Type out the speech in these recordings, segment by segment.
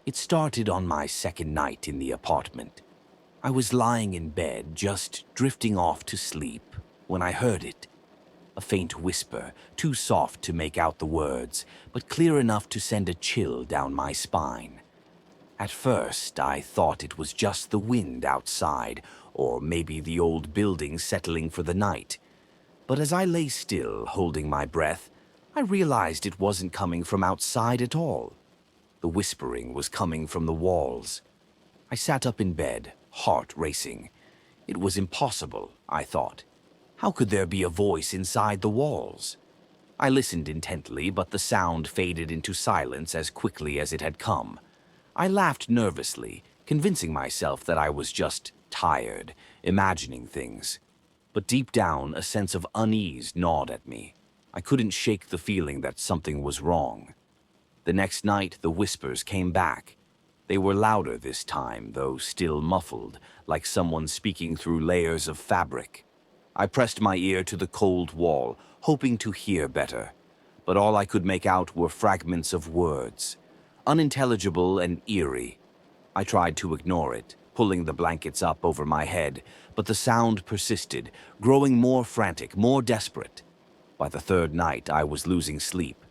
It started on my second night in the apartment. I was lying in bed, just drifting off to sleep, when I heard it. A faint whisper, too soft to make out the words, but clear enough to send a chill down my spine. At first, I thought it was just the wind outside, or maybe the old building settling for the night. But as I lay still, holding my breath, I realized it wasn't coming from outside at all. The whispering was coming from the walls. I sat up in bed, heart racing. It was impossible, I thought. How could there be a voice inside the walls? I listened intently, but the sound faded into silence as quickly as it had come. I laughed nervously, convincing myself that I was just tired, imagining things. But deep down, a sense of unease gnawed at me. I couldn't shake the feeling that something was wrong. The next night, the whispers came back. They were louder this time, though still muffled, like someone speaking through layers of fabric. I pressed my ear to the cold wall, hoping to hear better. But all I could make out were fragments of words, unintelligible and eerie. I tried to ignore it, pulling the blankets up over my head, but the sound persisted, growing more frantic, more desperate. By the third night, I was losing sleep.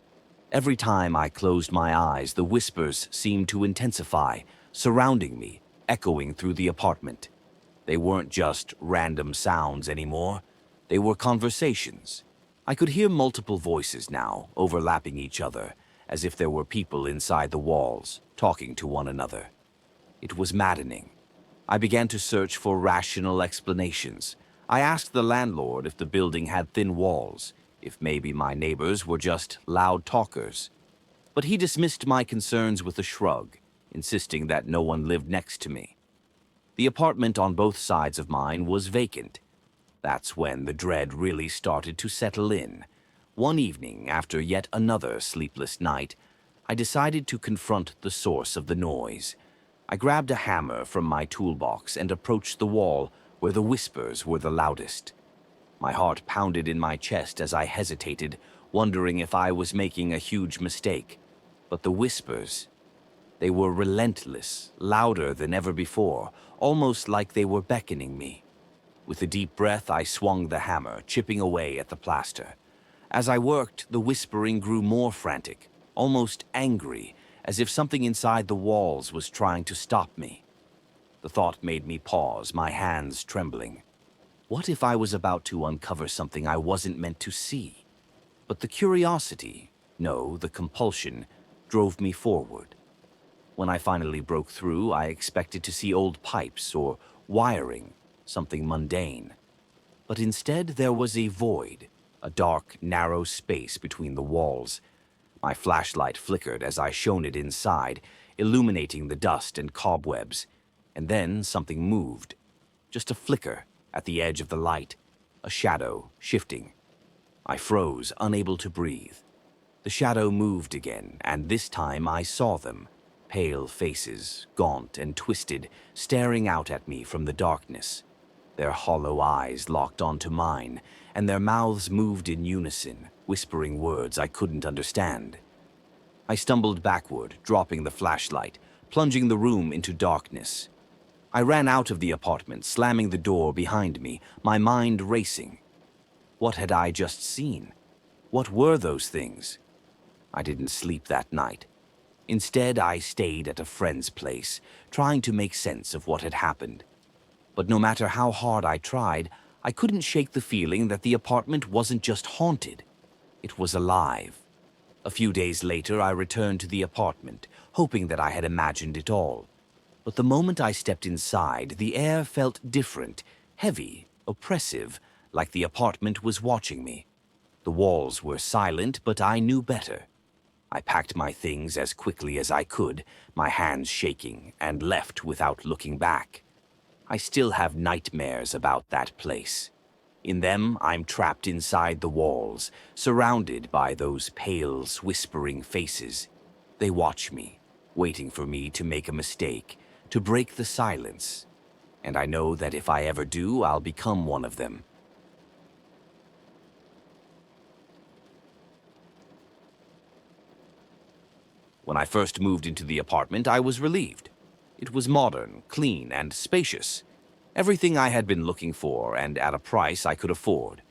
Every time I closed my eyes, the whispers seemed to intensify, surrounding me, echoing through the apartment. They weren't just random sounds anymore. They were conversations. I could hear multiple voices now, overlapping each other, as if there were people inside the walls, talking to one another. It was maddening. I began to search for rational explanations. I asked the landlord if the building had thin walls, if maybe my neighbors were just loud talkers. But he dismissed my concerns with a shrug, insisting that no one lived next to me. The apartment on both sides of mine was vacant. That's when the dread really started to settle in. One evening, after yet another sleepless night, I decided to confront the source of the noise. I grabbed a hammer from my toolbox and approached the wall where the whispers were the loudest. My heart pounded in my chest as I hesitated, wondering if I was making a huge mistake. But the whispers, they were relentless, louder than ever before, almost like they were beckoning me. With a deep breath, I swung the hammer, chipping away at the plaster. As I worked, the whispering grew more frantic, almost angry, as if something inside the walls was trying to stop me. The thought made me pause, my hands trembling. What if I was about to uncover something I wasn't meant to see? But the curiosity, no, the compulsion, drove me forward. When I finally broke through, I expected to see old pipes or wiring, something mundane. But instead, there was a void, a dark, narrow space between the walls. My flashlight flickered as I shone it inside, illuminating the dust and cobwebs. And then something moved. Just a flicker at the edge of the light, a shadow shifting. I froze, unable to breathe. The shadow moved again, and this time I saw them. Pale faces, gaunt and twisted, staring out at me from the darkness. Their hollow eyes locked onto mine, and their mouths moved in unison, whispering words I couldn't understand. I stumbled backward, dropping the flashlight, plunging the room into darkness. I ran out of the apartment, slamming the door behind me, my mind racing. What had I just seen? What were those things? I didn't sleep that night. Instead, I stayed at a friend's place, trying to make sense of what had happened. But no matter how hard I tried, I couldn't shake the feeling that the apartment wasn't just haunted. It was alive. A few days later, I returned to the apartment, hoping that I had imagined it all. But the moment I stepped inside, the air felt different, heavy, oppressive, like the apartment was watching me. The walls were silent, but I knew better. I packed my things as quickly as I could, my hands shaking, and left without looking back. I still have nightmares about that place. In them, I'm trapped inside the walls, surrounded by those pale, whispering faces. They watch me, waiting for me to make a mistake, to break the silence. And I know that if I ever do, I'll become one of them. When I first moved into the apartment, I was relieved. It was modern, clean, and spacious. Everything I had been looking for and at a price I could afford.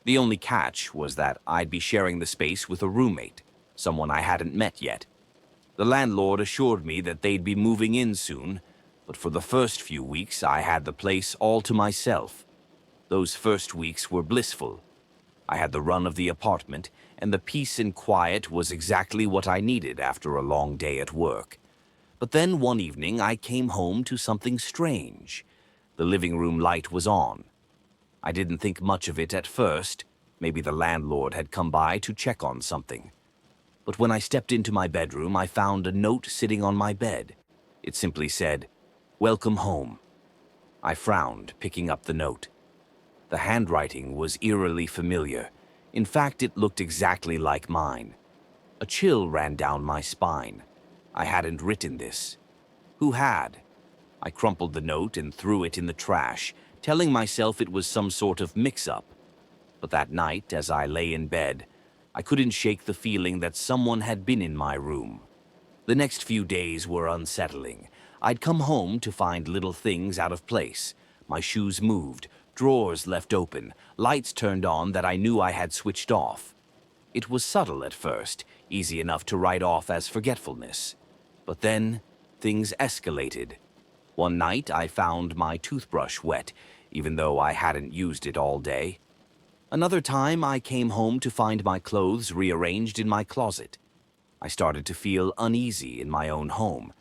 The only catch was that I'd be sharing the space with a roommate, someone I hadn't met yet. The landlord assured me that they'd be moving in soon, but for the first few weeks I had the place all to myself. Those first weeks were blissful. I had the run of the apartment, and the peace and quiet was exactly what I needed after a long day at work. But then one evening I came home to something strange. The living room light was on. I didn't think much of it at first. Maybe the landlord had come by to check on something. But when I stepped into my bedroom, I found a note sitting on my bed. It simply said, "Welcome home." I frowned, picking up the note. The handwriting was eerily familiar. In fact, it looked exactly like mine. A chill ran down my spine. I hadn't written this. Who had? I crumpled the note and threw it in the trash, telling myself it was some sort of mix-up. But that night, as I lay in bed, I couldn't shake the feeling that someone had been in my room. The next few days were unsettling. I'd come home to find little things out of place. My shoes moved, drawers left open, lights turned on that I knew I had switched off. It was subtle at first, easy enough to write off as forgetfulness. But then, things escalated. One night, I found my toothbrush wet, even though I hadn't used it all day. Another time, I came home to find my clothes rearranged in my closet. I started to feel uneasy in my own home.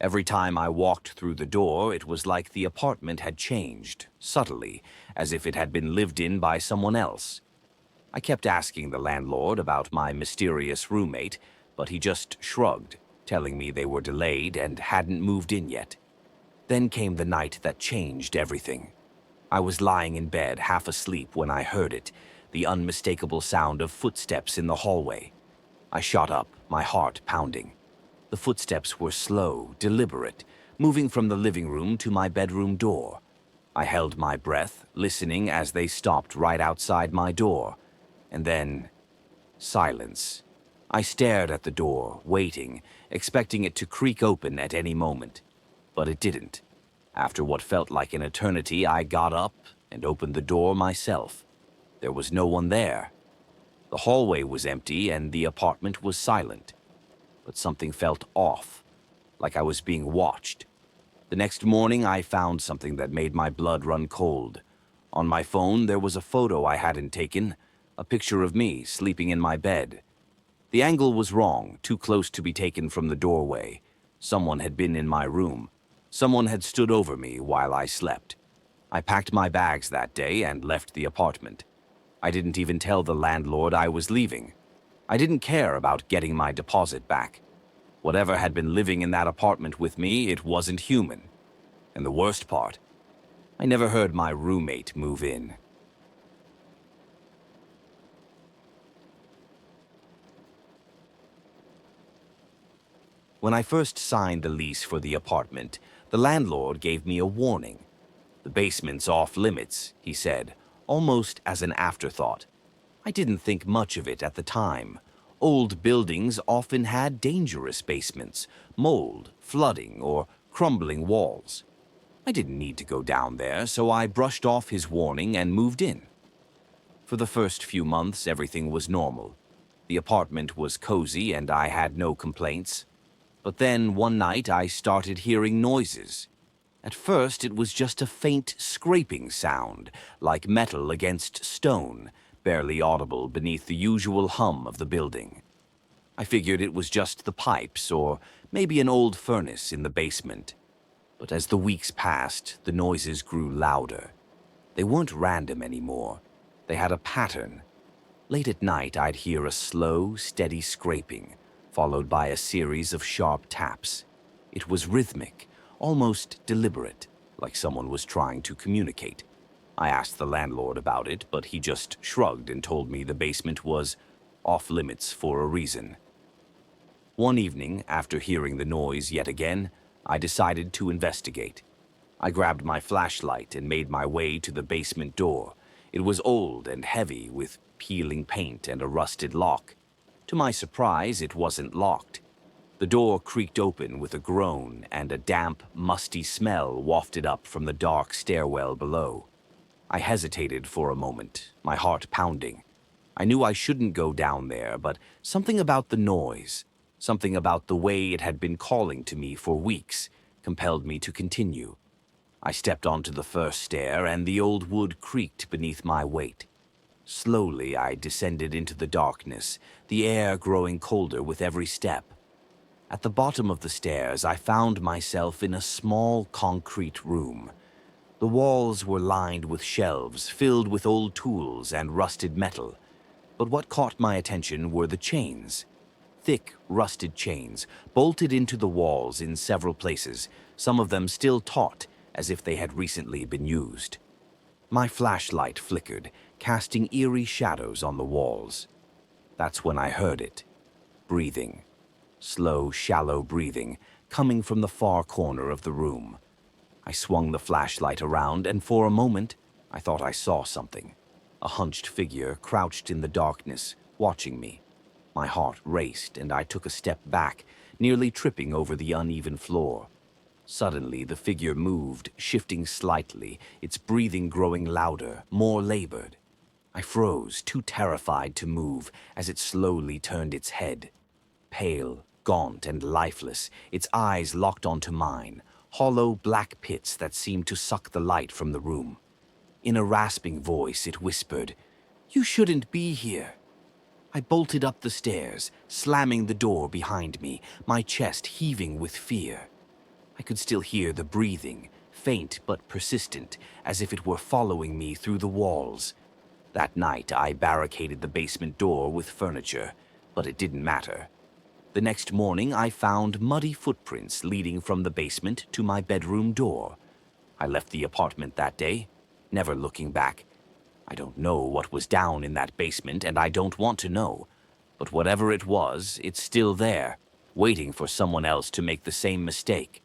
Every time I walked through the door, it was like the apartment had changed, subtly, as if it had been lived in by someone else. I kept asking the landlord about my mysterious roommate, but he just shrugged, telling me they were delayed and hadn't moved in yet. Then came the night that changed everything. I was lying in bed, half asleep, when I heard it, the unmistakable sound of footsteps in the hallway. I shot up, my heart pounding. The footsteps were slow, deliberate, moving from the living room to my bedroom door. I held my breath, listening as they stopped right outside my door. And then, silence. I stared at the door, waiting, expecting it to creak open at any moment. But it didn't. After what felt like an eternity, I got up and opened the door myself. There was no one there. The hallway was empty and the apartment was silent. But something felt off, like I was being watched. The next morning, I found something that made my blood run cold. On my phone, there was a photo I hadn't taken, a picture of me sleeping in my bed. The angle was wrong, too close to be taken from the doorway. Someone had been in my room. Someone had stood over me while I slept. I packed my bags that day and left the apartment. I didn't even tell the landlord I was leaving. I didn't care about getting my deposit back. Whatever had been living in that apartment with me, it wasn't human. And the worst part, I never heard my roommate move in. When I first signed the lease for the apartment, the landlord gave me a warning. "The basement's off limits," he said, almost as an afterthought. I didn't think much of it at the time. Old buildings often had dangerous basements, mold, flooding, or crumbling walls. I didn't need to go down there, so I brushed off his warning and moved in. For the first few months, everything was normal. The apartment was cozy and I had no complaints. But then one night I started hearing noises. At first it was just a faint scraping sound, like metal against stone, barely audible beneath the usual hum of the building. I figured it was just the pipes or maybe an old furnace in the basement. But as the weeks passed, the noises grew louder. They weren't random anymore. They had a pattern. Late at night, I'd hear a slow, steady scraping, followed by a series of sharp taps. It was rhythmic, almost deliberate, like someone was trying to communicate. I asked the landlord about it, but he just shrugged and told me the basement was off limits for a reason. One evening, after hearing the noise yet again, I decided to investigate. I grabbed my flashlight and made my way to the basement door. It was old and heavy, with peeling paint and a rusted lock. To my surprise, it wasn't locked. The The door creaked open with a groan, and a damp, musty smell wafted up from the dark stairwell below. I hesitated for a moment, my heart pounding. I knew I shouldn't go down there, but something about the noise, something about the way it had been calling to me for weeks, compelled me to continue. I stepped onto the first stair, and the old wood creaked beneath my weight. Slowly, I descended into the darkness, the air growing colder with every step. At the bottom of the stairs, I found myself in a small concrete room. The walls were lined with shelves filled with old tools and rusted metal. But what caught my attention were the chains. Thick, rusted chains, bolted into the walls in several places, some of them still taut, as if they had recently been used. My flashlight flickered, casting eerie shadows on the walls. That's when I heard it. Breathing. Slow, shallow breathing, coming from the far corner of the room. I swung the flashlight around, and for a moment, I thought I saw something. A hunched figure crouched in the darkness, watching me. My heart raced, and I took a step back, nearly tripping over the uneven floor. Suddenly, the figure moved, shifting slightly, its breathing growing louder, more labored. I froze, too terrified to move, as it slowly turned its head. Pale, gaunt, and lifeless, its eyes locked onto mine, hollow black pits that seemed to suck the light from the room. In a rasping voice, it whispered, "You shouldn't be here." I bolted up the stairs, slamming the door behind me, my chest heaving with fear. I could still hear the breathing, faint but persistent, as if it were following me through the walls. That night, I barricaded the basement door with furniture, but it didn't matter. The next morning, I found muddy footprints leading from the basement to my bedroom door. I left the apartment that day, never looking back. I don't know what was down in that basement, and I don't want to know. But whatever it was, it's still there, waiting for someone else to make the same mistake.